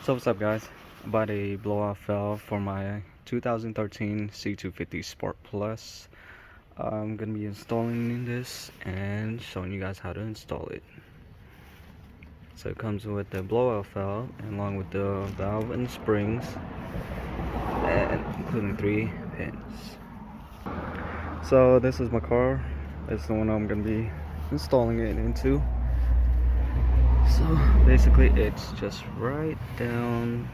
So what's up, guys? I bought a blowout valve for my 2013 C250 Sport Plus. I'm gonna be installing this and showing you guys how to install it. So it comes with the blowout valve along with the valve and springs, and including 3 pins. So this is my car. That's the one I'm gonna be installing it into. So basically it's just right down,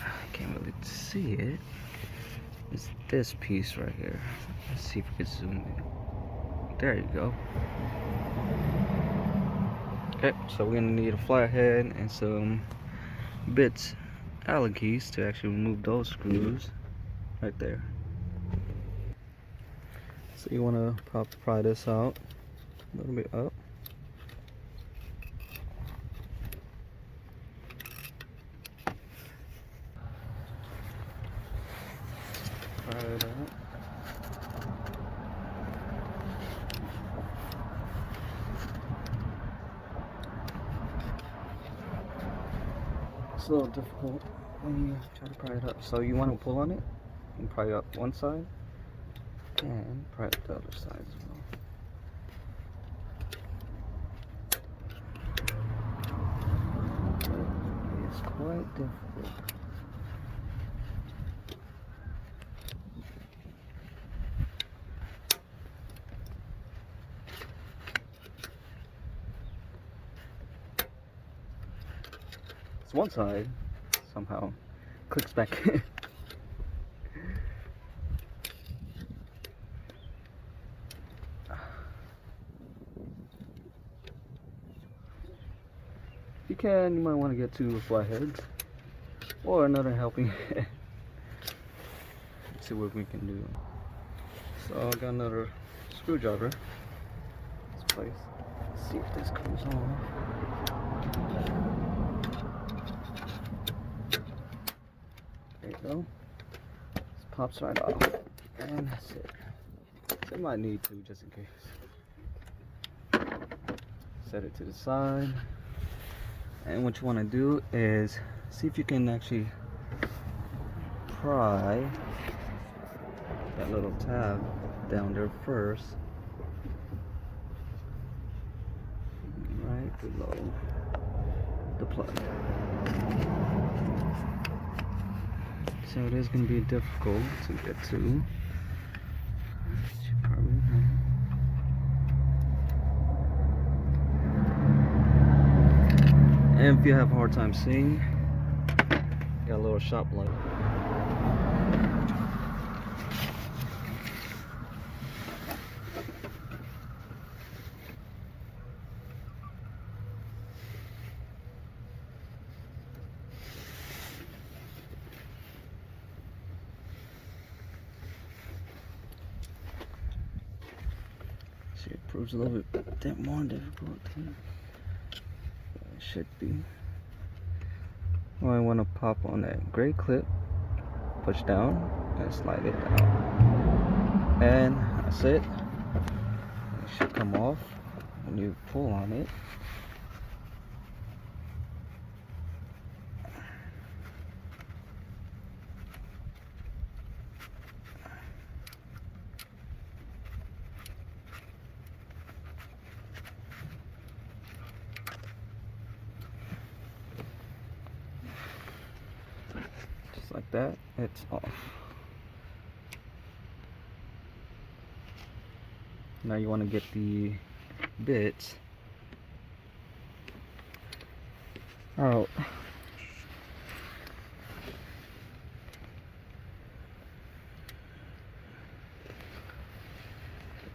I can't really see it. It's this piece right here. Let's see if we can zoom in. There you go. Okay, so we're gonna need a flathead and some bits, Allen keys to actually remove those screws right there. So you wanna pry this out a little bit up. Pry it out. It's a little difficult when you try to pry it up. So you want to pull on it and pry up one side and pry up the other side as well. It's quite difficult. It's one side somehow clicks back in. If you can, you might want to get 2 flatheads or another helping hand. Let's see what we can do. So I got another screwdriver. This place. Let's see if this comes off. There you go. This pops right off, and that's it. So you might need to just in case. Set it to the side. And what you want to do is see if you can actually pry that little tab down there first, right below the plug. So it is going to be difficult to get to. And if you have a hard time seeing, got a little shop light. See, it proves a little bit more difficult. It should be. Well, I want to pop on that gray clip, push down, and slide it out. And that's it. It should come off when you pull on it. Like that, it's off. Now you want to get the bits out.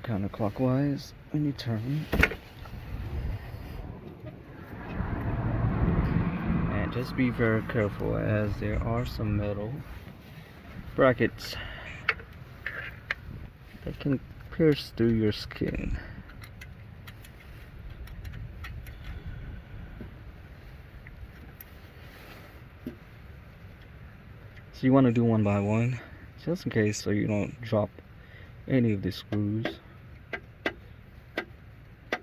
Counterclockwise when you turn. Just be very careful, as there are some metal brackets that can pierce through your skin. So you want to do one by one, just in case, so you don't drop any of the screws.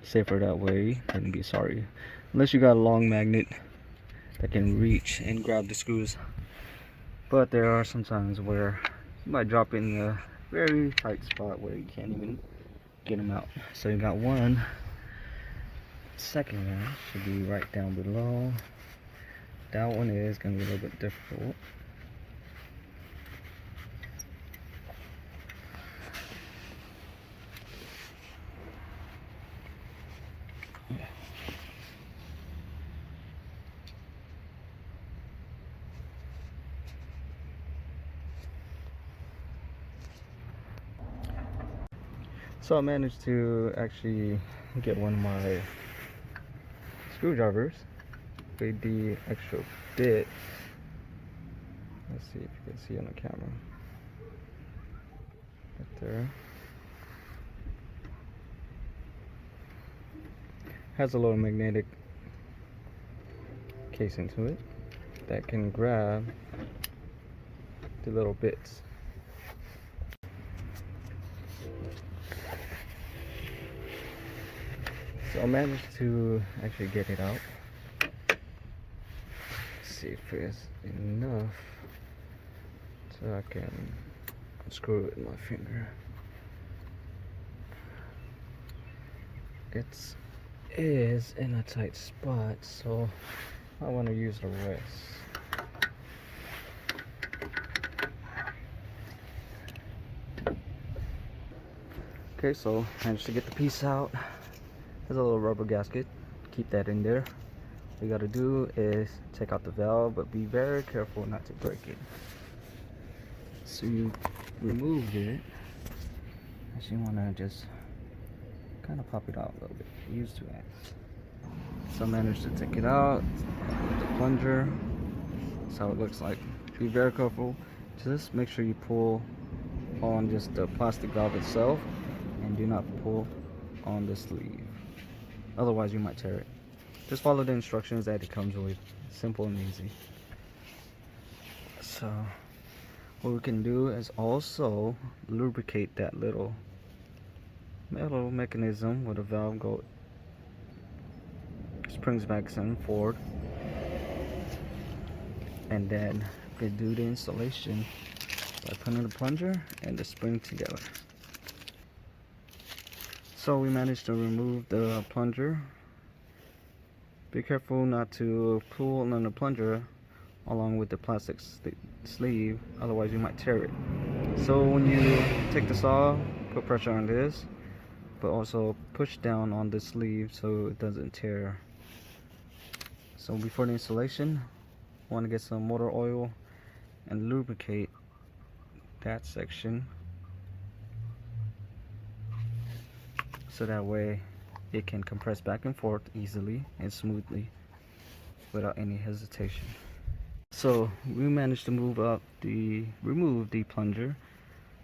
Safer that way than be sorry. Unless you got a long magnet that can reach and grab the screws. But there are some times where you might drop in a very tight spot where you can't even get them out. So you got one. Second one should be right down below. That one is going to be a little bit difficult. Yeah. So I managed to actually get one of my screwdrivers with the extra bit. Let's see if you can see on the camera. Right there. Has a little magnetic casing to it that can grab the little bits. So I managed to actually get it out. Let's see if it's enough so I can unscrew it with my finger. It is in a tight spot, so I want to use the rest. Okay, so I managed to get the piece out. There's a little rubber gasket. Keep that in there. What you gotta do is take out the valve, but be very careful not to break it. So you remove it. Actually, you wanna just kind of pop it out a little bit. Use two hands. So I managed to take it out with the plunger. That's how it looks like. Be very careful. Just make sure you pull on just the plastic valve itself, and do not pull on the sleeve. Otherwise, you might tear it. Just follow the instructions that it comes with. Simple and easy. So what we can do is also lubricate that little metal mechanism where the valve springs back and forward, and then we can do the installation by putting the plunger and the spring together. So we managed to remove the plunger. Be careful not to pull on the plunger along with the plastic sleeve, otherwise you might tear it. So when you take this off, put pressure on this, but also push down on the sleeve so it doesn't tear. So before the installation, I want to get some motor oil and lubricate that section, so that way it can compress back and forth easily and smoothly without any hesitation. So we managed to remove the plunger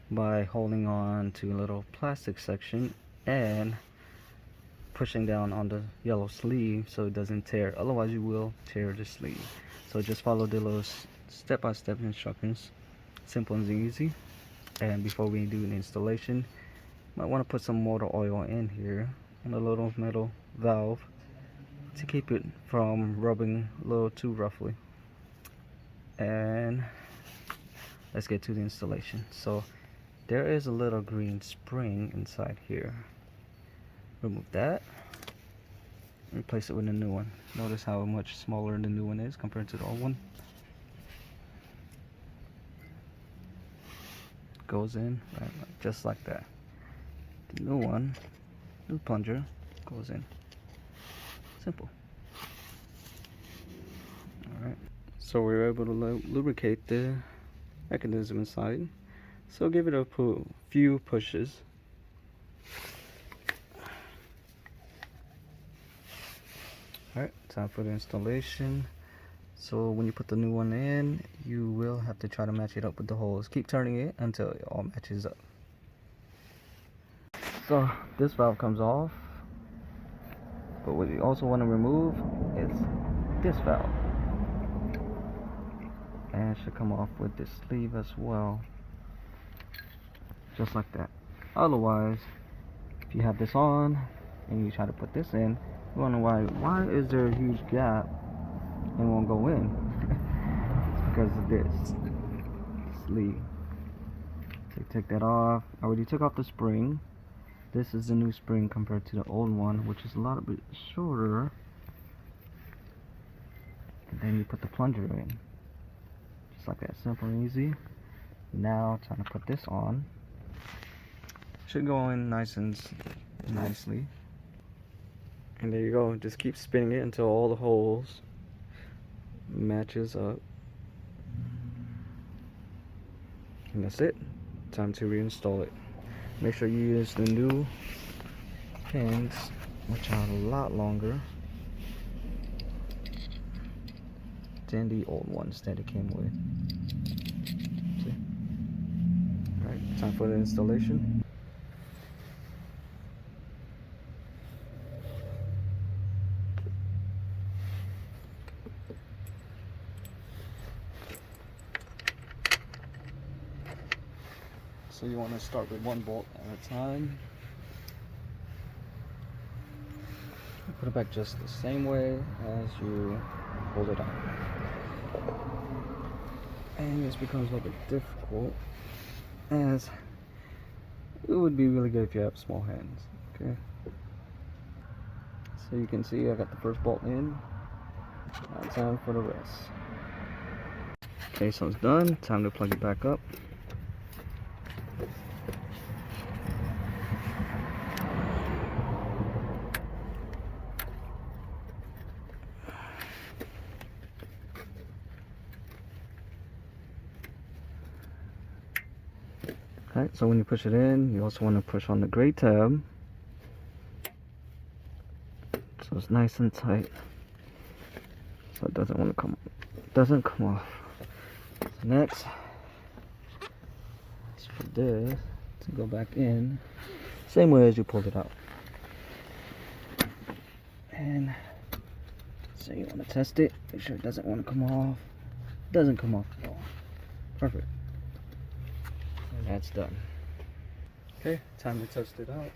by holding on to a little plastic section and pushing down on the yellow sleeve so it doesn't tear. Otherwise you will tear the sleeve. So just follow the little step-by-step instructions. Simple and easy. And before we do an installation, might want to put some motor oil in here on a little metal valve to keep it from rubbing a little too roughly. And let's get to the installation. So there is a little green spring inside here. Remove that, replace it with a new one. Notice how much smaller the new one is compared to the old one. Goes in right, just like that. The new one, new plunger, goes in. Simple. Alright, so we were able to lubricate the mechanism inside. So give it a few pushes. Alright, time for the installation. So when you put the new one in, you will have to try to match it up with the holes. Keep turning it until it all matches up. So this valve comes off, but what you also want to remove is this valve, and it should come off with this sleeve as well, just like that. Otherwise, if you have this on and you try to put this in, you wonder why is there a huge gap and won't go in because of this sleeve. So take that off. I already took off the spring. This is the new spring compared to the old one, which is a lot bit shorter. And then you put the plunger in. Just like that, simple and easy. Now time to put this on. Should go in nice and nicely. And there you go. Just keep spinning it until all the holes matches up. And that's it. Time to reinstall it. Make sure you use the new pins, which are a lot longer than the old ones that it came with. See? Alright, time for the installation. So you want to start with one bolt at a time. Put it back just the same way as you hold it out. And this becomes a little bit difficult, as it would be really good if you have small hands. Okay. So you can see I got the first bolt in. Now time for the rest. Okay, so it's done. Time to plug it back up. Alright, so when you push it in, you also want to push on the gray tab, so it's nice and tight, so it doesn't come off. So next, is for this to go back in, same way as you pulled it out. And so you want to test it, make sure it doesn't want to come off. It doesn't come off at all. Perfect. And that's done. Okay, time to test it out.